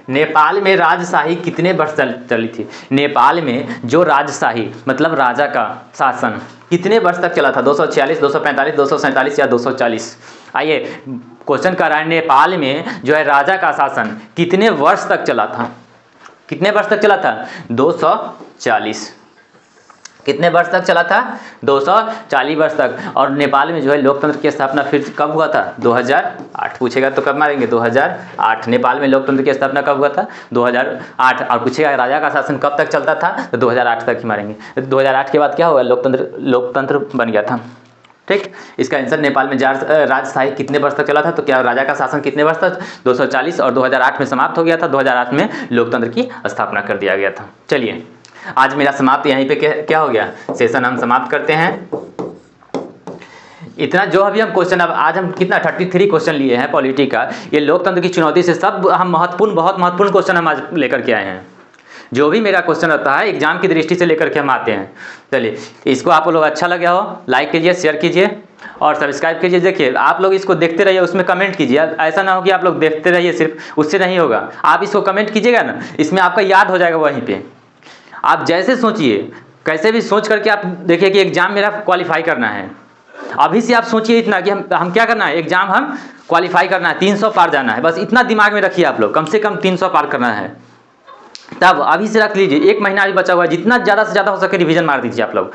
नेपाल में राजशाही कितने वर्ष चली थी? नेपाल में जो राजशाही मतलब राजा का शासन कितने वर्ष तक चला था? 246, 245, 247 या 240? आइए, क्वेश्चन कर रहा है नेपाल में जो है राजा का शासन कितने वर्ष तक चला था? कितने वर्ष तक चला था? 240। कितने वर्ष तक चला था? 240 वर्ष तक। और नेपाल में जो है लोकतंत्र की स्थापना फिर कब हुआ था? 2008। पूछेगा तो कब मारेंगे? 2008। नेपाल में लोकतंत्र की स्थापना कब हुआ था? 2008। और पूछेगा राजा का शासन कब तक चलता था? तो 2008 तक ही मारेंगे। 2008 के बाद क्या हुआ? लोकतंत्र बन गया था। ठीक, इसका आंसर नेपाल में राजशाही कितने वर्ष तक चला था? तो क्या राजा का शासन कितने वर्ष तक? 240, और 2008 में समाप्त हो गया था। 2008 में लोकतंत्र की स्थापना कर दिया गया था। चलिए, आज मेरा समाप्त यहीं पे क्या हो गया? सेशन हम समाप्त करते हैं। इतना जो अभी हम क्वेश्चन, अब आज हम कितना 33 क्वेश्चन लिए हैं पॉलिटी का। ये लोकतंत्र की चुनौती से सब हम बहुत महत्वपूर्ण क्वेश्चन हम आज लेकर के आए हैं। जो भी मेरा क्वेश्चन रहता है एग्जाम की दृष्टि से लेकर के हम आते हैं। चलिए, इसको आप लोग अच्छा लगा हो लाइक कीजिए, शेयर कीजिए और सब्सक्राइब कीजिए। देखिए, आप लोग इसको देखते रहिए, उसमें कमेंट कीजिए। ऐसा ना हो कि आप लोग देखते रहिए सिर्फ, उससे नहीं होगा। आप इसको कमेंट कीजिएगा ना, इसमें आपका याद हो जाएगा वहीं पे। आप जैसे सोचिए, कैसे भी सोच करके आप देखिए कि एग्जाम मेरा क्वालिफाई करना है। अभी से आप सोचिए इतना कि हम क्या करना है? एग्जाम हम क्वालिफाई करना है, 300 पार जाना है। बस इतना दिमाग में रखिए आप लोग, कम से कम 300 पार करना है। तब अभी से रख लीजिए, 1 महीना अभी बचा हुआ है, जितना ज़्यादा से ज़्यादा हो सके रिवीजन मार दीजिए आप लोग।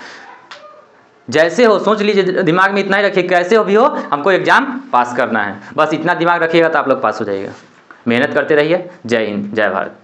जैसे हो सोच लीजिए, दिमाग में इतना ही रखिए, कैसे हो भी हो हमको एग्जाम पास करना है। बस इतना दिमाग रखिएगा तो आप लोग पास हो जाइएगा। मेहनत करते रहिए। जय हिंद, जय भारत।